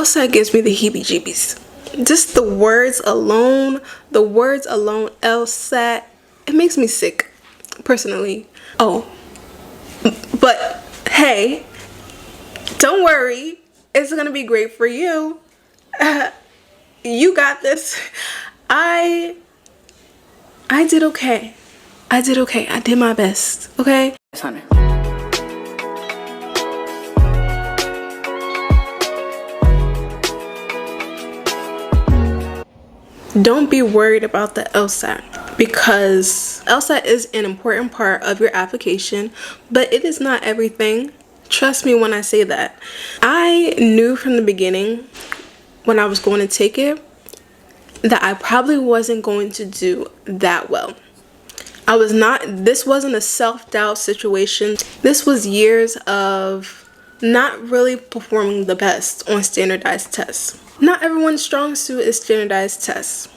LSAT gives me the heebie-jeebies. Just the words alone, LSAT, it makes me sick, personally. Oh, but hey, don't worry, it's gonna be great for you. You got this. I did okay. I did my best, okay? Yes, honey. Don't be worried about the LSAT, because LSAT is an important part of your application, but it is not everything. Trust me when I say that. I knew from the beginning when I was going to take it that I probably wasn't going to do that well. This wasn't a self-doubt situation. This was years of not really performing the best on standardized tests. Not everyone's strong suit is standardized tests,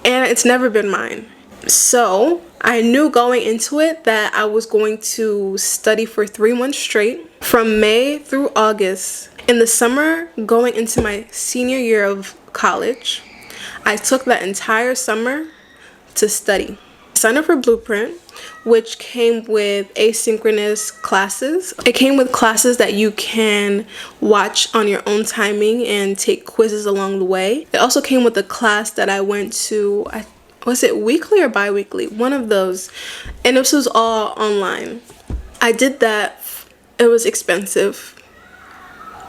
and it's never been mine. So I knew going into it that I was going to study for 3 months straight, from May through August. In the summer, going into my senior year of college, I took that entire summer to study. I signed up for BluePrint, which came with asynchronous classes. It came with classes that you can watch on your own timing and take quizzes along the way. It also came with a class that I went to, was it weekly or bi-weekly? One of those. And this was all online. I did that. It was expensive.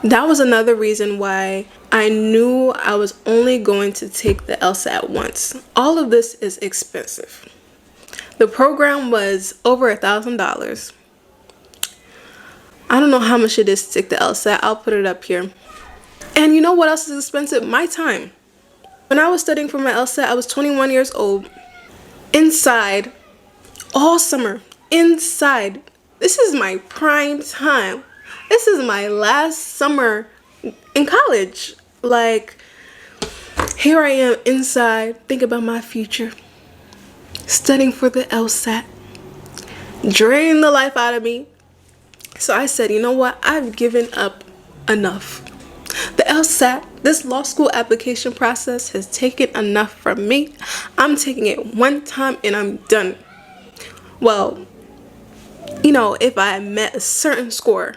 That was another reason why I knew I was only going to take the LSAT once. All of this is expensive. The program was over $1,000. I don't know how much it is to take the LSAT. I'll put it up here. And you know what else is expensive? My time. When I was studying for my LSAT, I was 21 years old. Inside, all summer, inside. This is my prime time. This is my last summer in college. Like, here I am inside, thinking about my future, studying for the LSAT, draining the life out of me. So I said, you know what? I've given up enough. The LSAT, this law school application process, has taken enough from me. I'm taking it one time and I'm done. Well, you know, if I met a certain score,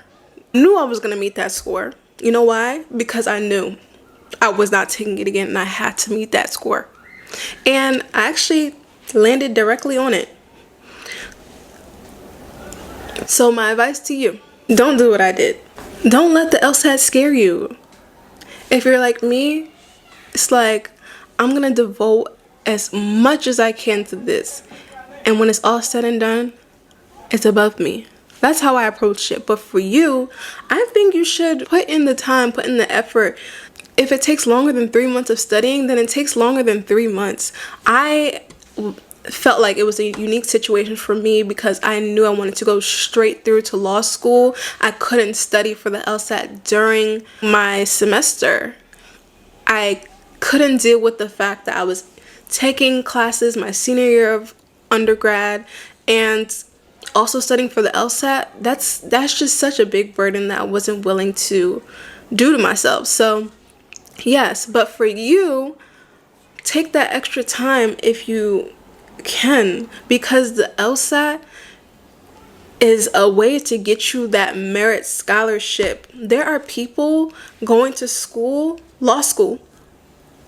knew I was going to meet that score. You know why? Because I knew I was not taking it again and I had to meet that score. And I actually landed directly on it. So my advice to you, don't do what I did. Don't let the LSAT scare you. If you're like me, it's like, I'm going to devote as much as I can to this. And when it's all said and done, it's above me. That's how I approach it. But for you, I think you should put in the time, put in the effort. If it takes longer than 3 months of studying, then it takes longer than 3 months. I felt like it was a unique situation for me because I knew I wanted to go straight through to law school. I couldn't study for the LSAT during my semester. I couldn't deal with the fact that I was taking classes my senior year of undergrad and also studying for the LSAT. That's just such a big burden that I wasn't willing to do to myself. So yes, but for you, take that extra time if you can, because the LSAT is a way to get you that merit scholarship. There are people going to school, law school,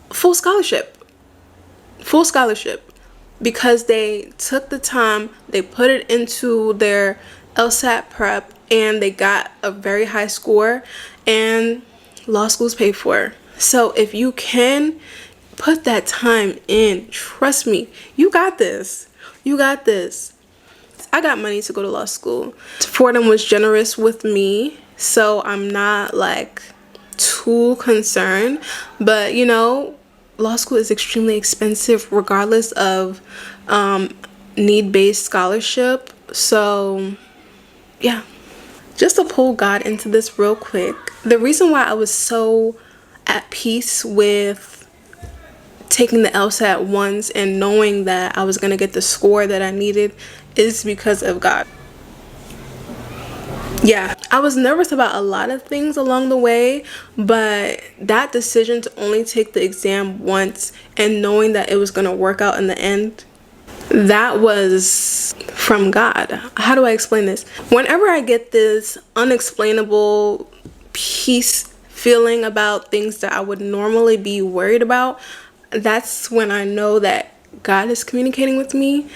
full scholarship, because they took the time, they put it into their LSAT prep, and they got a very high score, and law school's paid for. So if you can put that time in, trust me, you got this. You got this. I got money to go to law school. Fordham was generous with me, so I'm not like too concerned. But you know, law school is extremely expensive regardless of need-based scholarship. So yeah, just to pull God into this real quick, the reason why I was so at peace with taking the LSAT once and knowing that I was going to get the score that I needed is because of God. Yeah, I was nervous about a lot of things along the way, but that decision to only take the exam once and knowing that it was going to work out in the end, that was from God. How do I explain this? Whenever I get this unexplainable peace feeling about things that I would normally be worried about, that's when I know that God is communicating with me.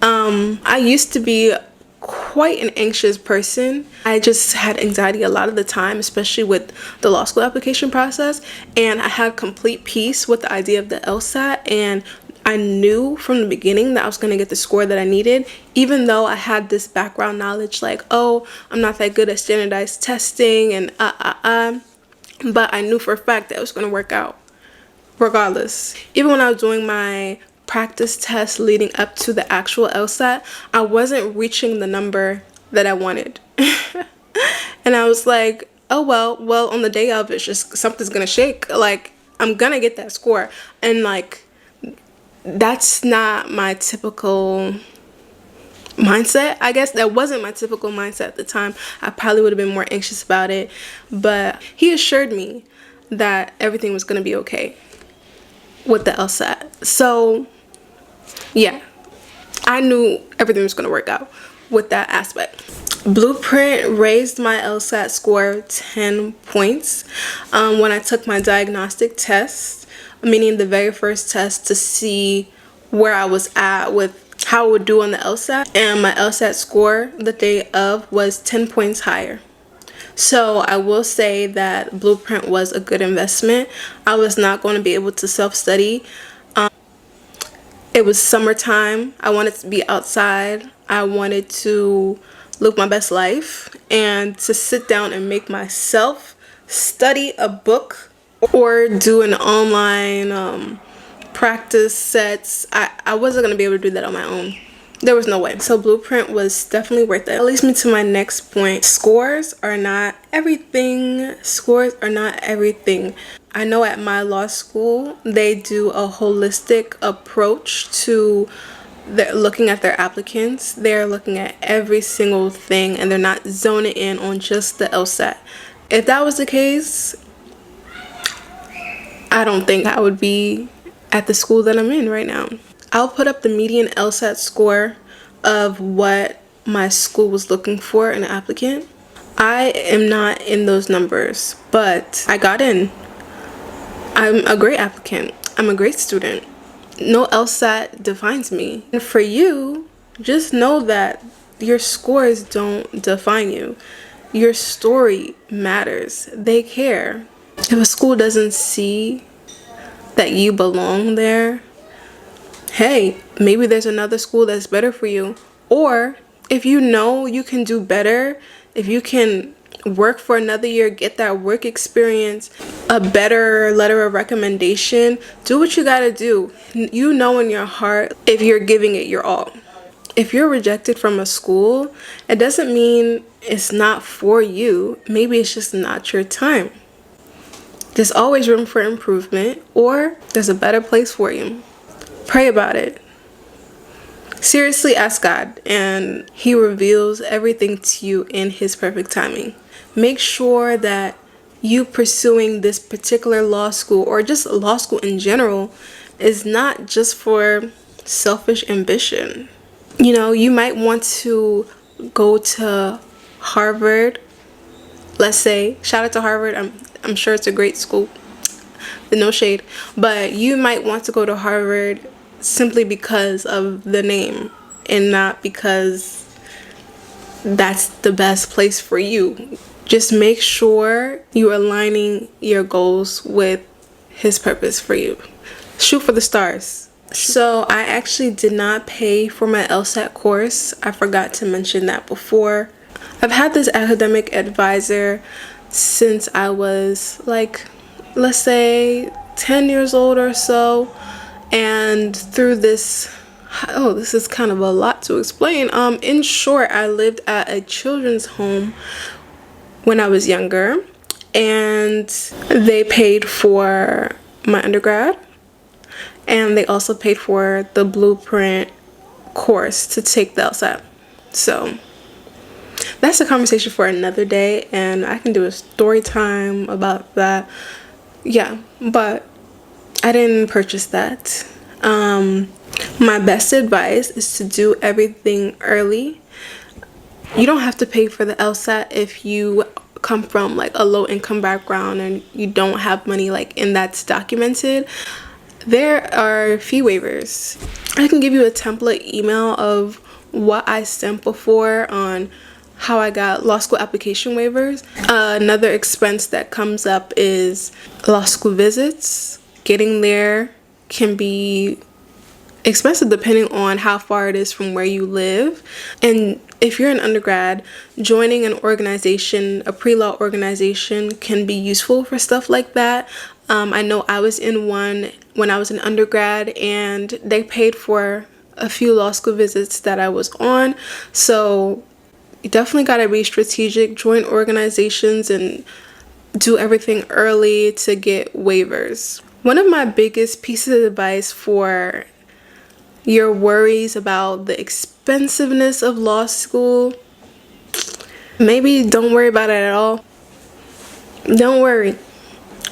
I used to be quite an anxious person. I just had anxiety a lot of the time, especially with the law school application process. And I had complete peace with the idea of the LSAT. And I knew from the beginning that I was going to get the score that I needed, even though I had this background knowledge like, oh, I'm not that good at standardized testing and But I knew for a fact that it was going to work out regardless. Even when I was doing my practice test leading up to the actual LSAT, I wasn't reaching the number that I wanted. And I was like, oh well, on the day of, it's just something's gonna shake. Like, I'm gonna get that score. And like, that's not my typical mindset. I guess that wasn't my typical mindset at the time. I probably would have been more anxious about it. But he assured me that everything was gonna be okay with the LSAT. So yeah, I knew everything was going to work out with that aspect. BluePrint raised my LSAT score 10 points when I took my diagnostic test, meaning the very first test to see where I was at with how I would do on the LSAT. And my LSAT score the day of was 10 points higher. So I will say that BluePrint was a good investment. I was not going to be able to self-study. It was summertime. I wanted to be outside. I wanted to live my best life, and to sit down and make myself study a book or do an online practice sets. I wasn't going to be able to do that on my own. There was no way. So BluePrint was definitely worth it. That leads me to my next point. Scores are not everything. Scores are not everything. I know at my law school, they do a holistic approach to looking at their applicants. They're looking at every single thing, and they're not zoning in on just the LSAT. If that was the case, I don't think I would be at the school that I'm in right now. I'll put up the median LSAT score of what my school was looking for in an applicant. I am not in those numbers, but I got in. I'm a great applicant. I'm a great student. No LSAT defines me. And for you, just know that your scores don't define you. Your story matters. They care. If a school doesn't see that you belong there, hey, maybe there's another school that's better for you. Or if you know you can do better, if you can work for another year, get that work experience, a better letter of recommendation, do what you gotta do. You know in your heart if you're giving it your all. If you're rejected from a school, it doesn't mean it's not for you. Maybe it's just not your time. There's always room for improvement, or there's a better place for you. Pray about it. Seriously, ask God, and He reveals everything to you in His perfect timing. Make sure that you pursuing this particular law school, or just law school in general, is not just for selfish ambition. You know, you might want to go to Harvard. Let's say, shout out to Harvard. I'm sure it's a great school. No shade. But you might want to go to Harvard simply because of the name, and not because that's the best place for you. Just make sure you're aligning your goals with His purpose for you. Shoot for the stars. So I actually did not pay for my LSAT course. I forgot to mention that before. I've had this academic advisor since I was like, let's say 10 years old or so. And through this, oh, this is kind of a lot to explain. In short, I lived at a children's home when I was younger, and they paid for my undergrad, and they also paid for the BluePrint course to take the LSAT. So that's a conversation for another day, and I can do a story time about that. Yeah, but I didn't purchase that. My best advice is to do everything early. You don't have to pay for the LSAT if you come from like a low income background and you don't have money like and that's documented. There are fee waivers. I can give you a template email of what I sent before on how I got law school application waivers. Another expense that comes up is law school visits. Getting there can be expensive depending on how far it is from where you live. And if you're an undergrad, joining an organization, a pre-law organization, can be useful for stuff like that. I know I was in one when I was an undergrad, and they paid for a few law school visits that I was on. So you definitely got to be strategic, join organizations, and do everything early to get waivers. One of my biggest pieces of advice for your worries about the expensiveness of law school, maybe don't worry about it at all. Don't worry.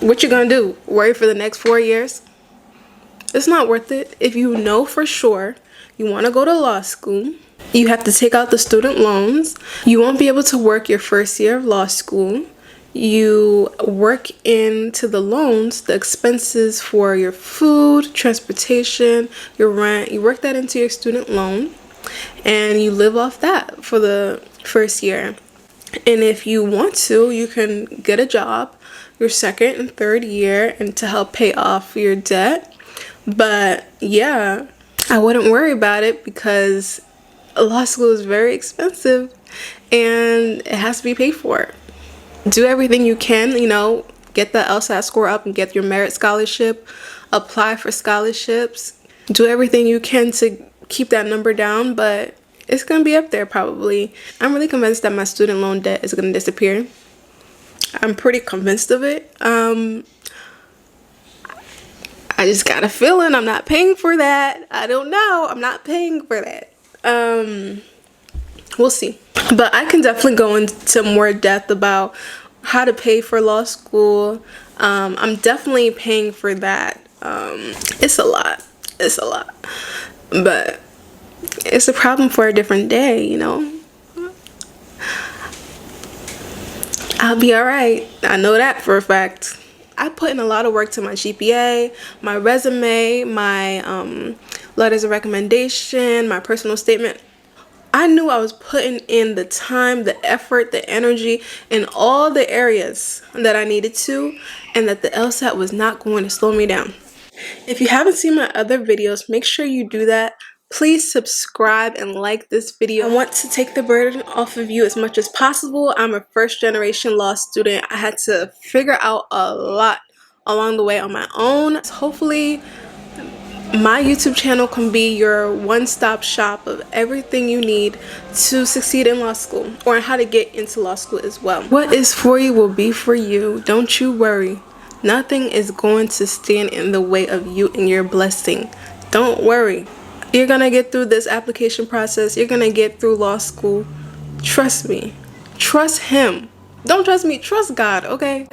What you gonna do? Worry for the next 4 years? It's not worth it. If you know for sure you want to go to law school, you have to take out the student loans. You won't be able to work your first year of law school. You work into the loans, the expenses for your food, transportation, your rent. You work that into your student loan, and you live off that for the first year. And if you want to, you can get a job your second and third year and to help pay off your debt. But yeah, I wouldn't worry about it because law school is very expensive and it has to be paid for. Do everything you can, get the LSAT score up and get your merit scholarship, apply for scholarships, do everything you can to keep that number down, but it's going to be up there probably. I'm really convinced that my student loan debt is going to disappear. I'm pretty convinced of it. I just got a feeling I'm not paying for that. I don't know. I'm not paying for that. We'll see. But I can definitely go into more depth about how to pay for law school. I'm definitely paying for that. It's a lot. It's a lot. But it's a problem for a different day, I'll be all right. I know that for a fact. I put in a lot of work to my GPA, my resume, my letters of recommendation, my personal statement. I knew I was putting in the time, the effort, the energy in all the areas that I needed to, and that the LSAT was not going to slow me down. If you haven't seen my other videos, make sure you do that. Please subscribe and like this video. I want to take the burden off of you as much as possible. I'm a first-generation law student. I had to figure out a lot along the way on my own. Hopefully, my YouTube channel can be your one-stop shop of everything you need to succeed in law school, or how to get into law school as well. What is for you will be for you. Don't you worry. Nothing is going to stand in the way of you and your blessing. Don't worry. You're going to get through this application process. You're going to get through law school. Trust me. Trust him. Don't trust me. Trust God, okay?